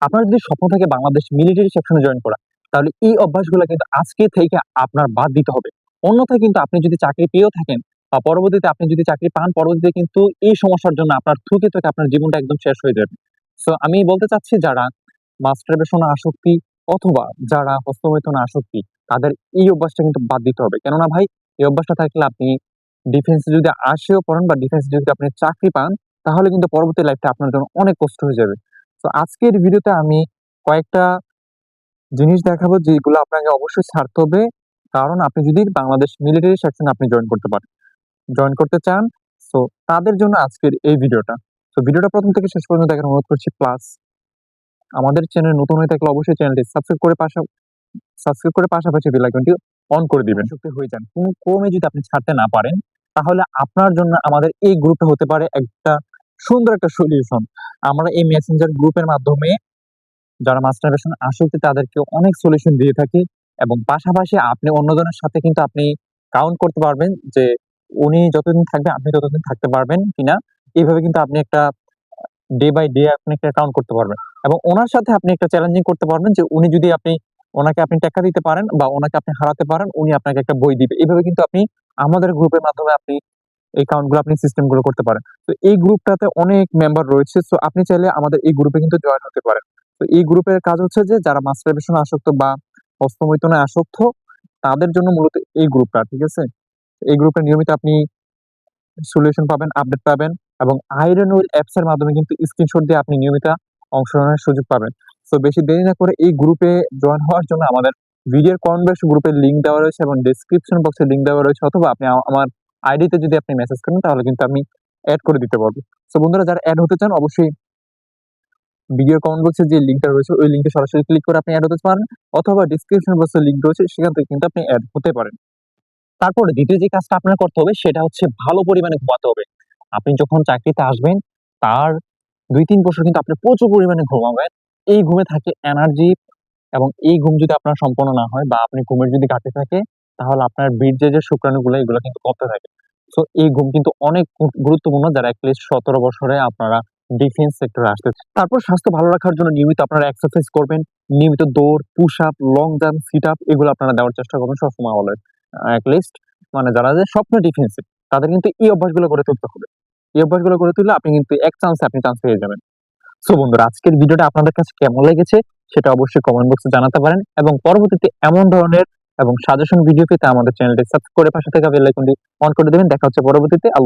আপনার যদি স্বপ্ন থাকে বাংলাদেশ মিলিটারি সেকশনে জয়েন করা, তাহলে এই অভ্যাসগুলো কিন্তু আজকে থেকে আপনার বাদ দিতে হবে। অন্যথায় কিন্তু আপনি যদি চাকরি পেয়েও থাকেন বা পরবর্তীতে আপনি যদি চাকরি পান, পরবর্তীতে কিন্তু এই সমস্যার জন্য আপনার থুকে থুকে আপনার জীবনটা একদম শেষ হয়ে যাবে। সো আমি বলতে চাচ্ছি, যারা মাস্টারবেশনে আসক্তি অথবা যারা হস্তমৈথুনে আসক্তি, তাদের এই অভ্যাসটা কিন্তু বাদ দিতে হবে। কেননা ভাই, এই অভ্যাসটা থাকলে আপনি ডিফেন্সে যদি আসেও পড়েন বা ডিফেন্সে যদি আপনি চাকরি পান, তাহলে কিন্তু পরবর্তী লাইফটা আপনার জন্য অনেক কষ্ট হয়ে যাবে। তো আজকের ভিডিওতে আমি কয়েকটা জিনিস দেখাবো যেগুলো আপনাকে অবশ্যই ছাড়তে হবে, কারণ আপনি যদি বাংলাদেশ মিলিটারি সেকশন আপনি জয়েন করতে চান, সো তাদের জন্য আজকের এই ভিডিওটা। তো ভিডিওটা প্রথম থেকে শেষ পর্যন্ত দেখার অনুরোধ করছি। প্লাস আমাদের চ্যানেল নতুন হয়ে থাকলে অবশ্যই চ্যানেলটি সাবস্ক্রাইব করে পাশাপাশি বেল আইকনটি অন করে দিবেন। আসক্তি হয়ে যান কোন ক্রমে যদি আপনি ছাড়তে না পারেন, তাহলে আপনার জন্য আমাদের এই গ্রুপটা হতে পারে একটা সুন্দর একটা সলিউশন। আমরা এই মেসেঞ্জার গ্রুপের মাধ্যমে যারা মাস্টারবেশন আসক্তি তাদেরকে অনেক সলিউশন দিয়ে থাকি, এবং পাশাপাশি আপনি অন্যজনের সাথে কিন্তু আপনি কাউন্ট করতে পারবেন যে উনি যতদিন থাকবে আপনি ততদিন থাকতে পারবেন কিনা। এইভাবে কিন্তু আপনি একটা ডে বাই ডে আপনি একটা কাউন্ট করতে পারবেন, এবং ওনার সাথে আপনি একটা চ্যালেঞ্জিং করতে পারবেন যে উনি যদি ওনাকে আপনি টাকা দিতে পারেন বা ওনাকে আপনি হারাতে পারেন, উনি আপনাকে একটা বই দিবে। এইভাবে কিন্তু আপনি আমাদের গ্রুপের মাধ্যমে আপনি এই কাউন্ট গুলো আপনি সিস্টেম গুলো করতে পারেন। তো এই গ্রুপটাতে অনেক মেম্বার রয়েছে, সো আপনি চাইলে আমাদের এই গ্রুপে কিন্তু জয়েন হতে পারেন। তো এই গ্রুপের কাজ হচ্ছে যে যারা মাস্টারবেশনে আসক্ত বা হস্তমৈথুনে আসক্ত, তাদের জন্য মূলত এই গ্রুপটা, ঠিক আছে? এই গ্রুপে নিয়মিত আপনি সলিউশন পাবেন, আপডেট পাবেন, এবং আয়রন উইল অ্যাপস এর মাধ্যমে কিন্তু স্ক্রিনশট দিয়ে আপনি নিয়মিত অংশগ্রহণের সুযোগ পাবেন। সো বেশি দেরি না করে এই গ্রুপে জয়েন হওয়ার জন্য আমাদের ভিডিওর কমেন্ট গ্রুপের লিংক দেওয়া রয়েছে এবং ডেসক্রিপশন বক্সে লিংক দেওয়া রয়েছে, অথবা আপনি আমার আইডিতে যদি আপনি মেসেজ করেন তাহলে কিন্তু আমি অ্যাড করে দিতে পারবো। সো বন্ধুরা, যারা অ্যাড হতে চান অবশ্যই ভিডিও কমেন্ট বক্সে যে লিংকটা রয়েছে ওই লিংকে সরাসরি ক্লিক করে আপনি অ্যাড হতে পারেন, অথবা ডেসক্রিপশন বক্সে লিংক রয়েছে সেখান থেকে কিন্তু আপনি অ্যাড হতে পারেন। তারপরে দ্বিতীয় যে কাজটা আপনার করতে হবে সেটা হচ্ছে ভালো পরিমাণে ঘুমাতে হবে। আপনি যখন চাকরিতে আসবেন তার ২-৩ বছর কিন্তু আপনি প্রচুর পরিমাণে ঘুমাবেন। এই ঘুমে থাকে এনার্জি, এবং এই ঘুম যদি আপনার সম্পন্ন না হয় বা আপনি ঘুমের যদি ঘাটতি থাকে, তাহলে আপনার বীর্যের যে শুক্রাণুগুলো এগুলো কিন্তু কমতে থাকে। সো এই ঘুম কিন্তু অনেক গুরুত্বপূর্ণ যারা এটলিস্ট ১৭ বছরে আপনারা ডিফেন্স সেক্টরে আসতে। তারপর স্বাস্থ্য ভালো রাখার জন্য নিয়মিত আপনারা এক্সারসাইজ করবেন, নিয়মিত দৌড়, push up, long jump, sit up এগুলো আপনারা দেওয়ার চেষ্টা করবেন সবসময় অলওয়েজ। এটলিস্ট মানে যারা যে স্বপ্ন ডিফেন্সে, তাদের কিন্তু এই অভ্যাসগুলো গড়ে তুলতে হবে। এই অভ্যাসগুলো গড়ে তুললে আপনি কিন্তু এক চান্সে আপনি চান্স পেয়ে যাবেন। সো বন্ধুরা, আজকের ভিডিওটা আপনাদের কাছে কেমন লেগেছে সেটা অবশ্যই কমেন্ট বক্সে জানাতে পারেন, এবং পরবর্তীতে এমন ধরনের এবং সাজেশন ভিডিও পেতে আমাদের চ্যানেলটি সাবস্ক্রাইব করে পাশে থাকা বেল আইকনটি অন করে দেবেন। দেখা হচ্ছে পরবর্তীতে। আল্লাহ।